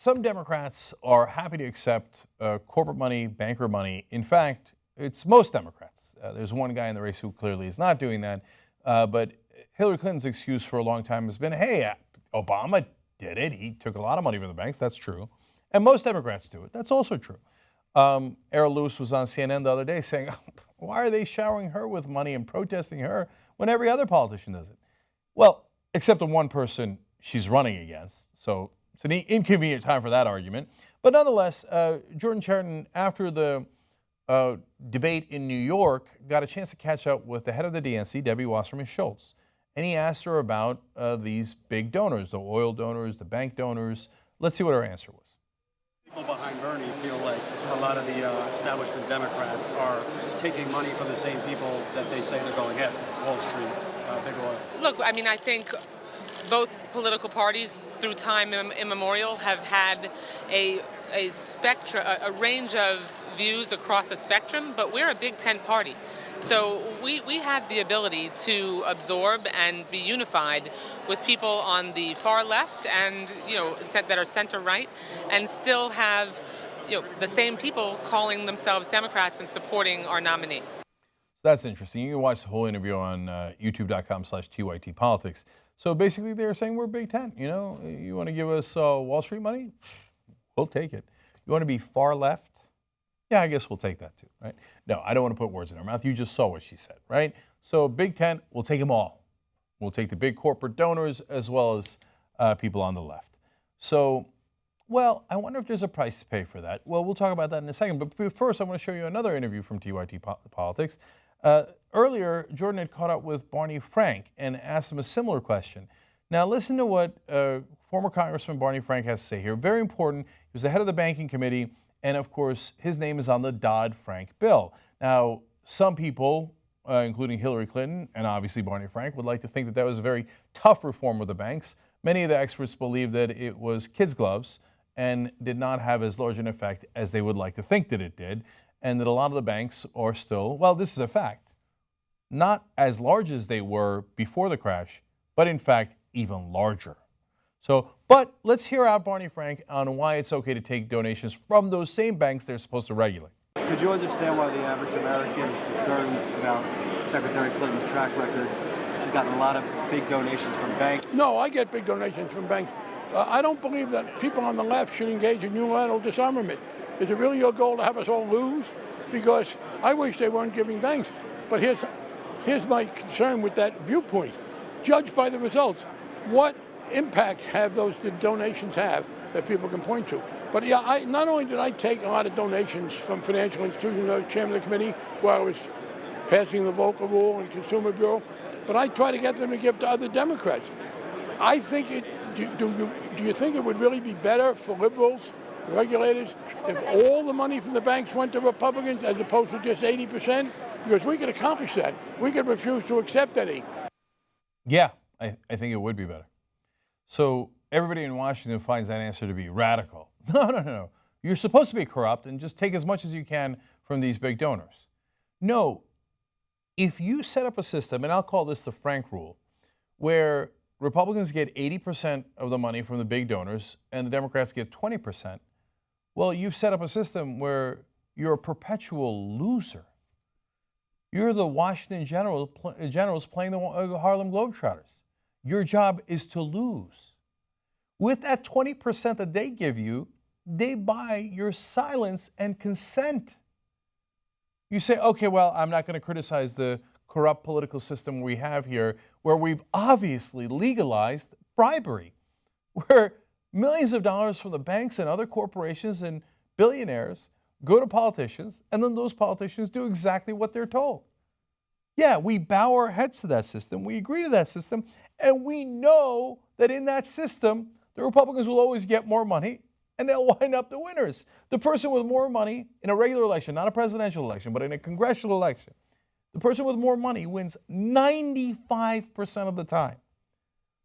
some Democrats are happy to accept corporate money, banker money. In fact, it's most Democrats. There's one guy in the race who clearly is not doing that. But Hillary Clinton's excuse for a long time has been, hey, Obama did it. He took a lot of money from the banks. That's true. And most Democrats do it. That's also true. Errol Lewis was on CNN the other day saying, why are they showering her with money and protesting her when every other politician does it? Well, except the one person she's running against. So it's an inconvenient time for that argument. But nonetheless, Jordan Chariton, after the debate in New York, got a chance to catch up with the head of the DNC, Debbie Wasserman Schultz. And he asked her about these big donors, the oil donors, the bank donors. Let's see what her answer was. People behind Bernie feel like a lot of the establishment Democrats are taking money from the same people that they say they're going after, Wall Street, big oil. Look, I mean, I think both political parties through time immemorial have had a range of views across the spectrum, but we're a big tent party. So we have the ability to absorb and be unified with people on the far left and, that are center right, and still have, the same people calling themselves Democrats and supporting our nominee. That's interesting. You can watch the whole interview on youtube.com/TYTpolitics. So basically they're saying we're Big Tent. You want to give us Wall Street money? We'll take it. You want to be far left? Yeah, I guess we'll take that too, right? No, I don't want to put words in her mouth. You just saw what she said, right? So Big Tent, we'll take them all. We'll take the big corporate donors as well as people on the left. So, well, I wonder if there's a price to pay for that. Well, we'll talk about that in a second. But first, I want to show you another interview from TYT Politics. Earlier, Jordan had caught up with Barney Frank and asked him a similar question. Now, listen to what former Congressman Barney Frank has to say here. Very important. He was the head of the banking committee. And of course, his name is on the Dodd-Frank bill. Now, some people, including Hillary Clinton and obviously Barney Frank, would like to think that that was a very tough reform of the banks. Many of the experts believe that it was kids' gloves and did not have as large an effect as they would like to think that it did, and that a lot of the banks are still, well, this is a fact, not as large as they were before the crash, but in fact, even larger. But let's hear out Barney Frank on why it's okay to take donations from those same banks they're supposed to regulate. Could you understand why the average American is concerned about Secretary Clinton's track record? She's gotten a lot of big donations from banks. No, I get big donations from banks. I don't believe that people on the left should engage in unilateral disarmament. Is it really your goal to have us all lose? Because I wish they weren't giving banks. But here's my concern with that viewpoint. Judged by the results, what impact have those donations have that people can point to? But yeah, not only did I take a lot of donations from financial institutions, I was chairman of the committee where I was passing the Volcker Rule and Consumer Bureau, but I try to get them to give to other Democrats. I think do you think it would really be better for liberals, regulators, if all the money from the banks went to Republicans as opposed to just 80%? Because we could accomplish that. We could refuse to accept any. Yeah, I think it would be better. So everybody in Washington finds that answer to be radical. No. You're supposed to be corrupt and just take as much as you can from these big donors. No. If you set up a system, and I'll call this the Frank rule, where Republicans get 80% of the money from the big donors and the Democrats get 20%, well, you've set up a system where you're a perpetual loser. You're the Washington Generals playing the Harlem Globetrotters. Your job is to lose. With that 20% that they give you, they buy your silence and consent. You say, okay, well, I'm not going to criticize the corrupt political system we have here, where we've obviously legalized bribery, where millions of dollars from the banks and other corporations and billionaires go to politicians, and then those politicians do exactly what they're told. Yeah, we bow our heads to that system, we agree to that system, and we know that in that system, the Republicans will always get more money, and they'll wind up the winners. The person with more money in a regular election, not a presidential election, but in a congressional election, the person with more money wins 95% of the time.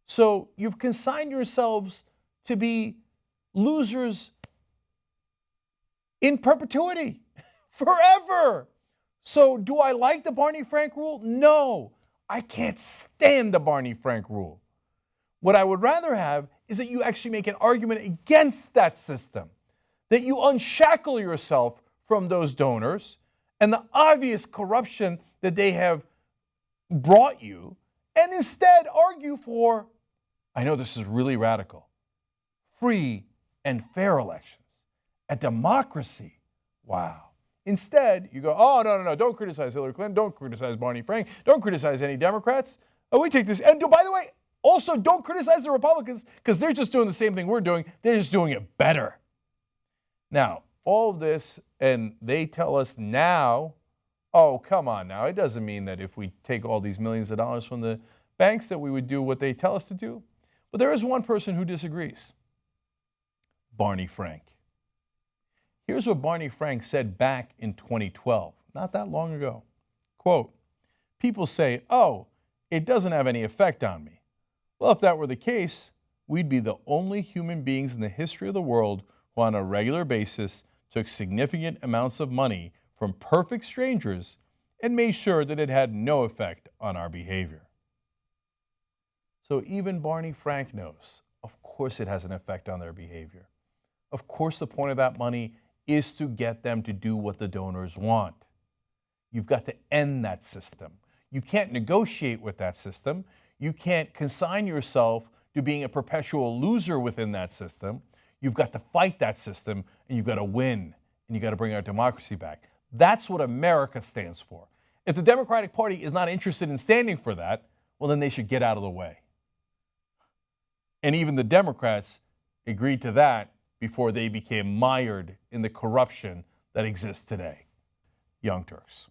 So you've consigned yourselves to be losers in perpetuity, forever. So do I like the Barney Frank rule? No, I can't stand the Barney Frank rule. What I would rather have is that you actually make an argument against that system, that you unshackle yourself from those donors and the obvious corruption that they have brought you, and instead argue for, I know this is really radical, free and fair elections, a democracy. Wow. Instead, you go, oh, no, don't criticize Hillary Clinton, don't criticize Barney Frank, don't criticize any Democrats. Oh, we take this, and by the way, also don't criticize the Republicans because they're just doing the same thing we're doing, they're just doing it better. Now, all of this, and they tell us now, oh, come on now, it doesn't mean that if we take all these millions of dollars from the banks that we would do what they tell us to do. But there is one person who disagrees, Barney Frank. Here's what Barney Frank said back in 2012, not that long ago. Quote, people say, oh, it doesn't have any effect on me. Well, if that were the case, we'd be the only human beings in the history of the world who on a regular basis took significant amounts of money from perfect strangers and made sure that it had no effect on our behavior. So even Barney Frank knows, of course it has an effect on their behavior. Of course the point of that money is to get them to do what the donors want. You've got to end that system. You can't negotiate with that system. You can't consign yourself to being a perpetual loser within that system. You've got to fight that system, and you've got to win, and you've got to bring our democracy back. That's what America stands for. If the Democratic Party is not interested in standing for that, well, then they should get out of the way. And even the Democrats agreed to that before they became mired in the corruption that exists today. Young Turks.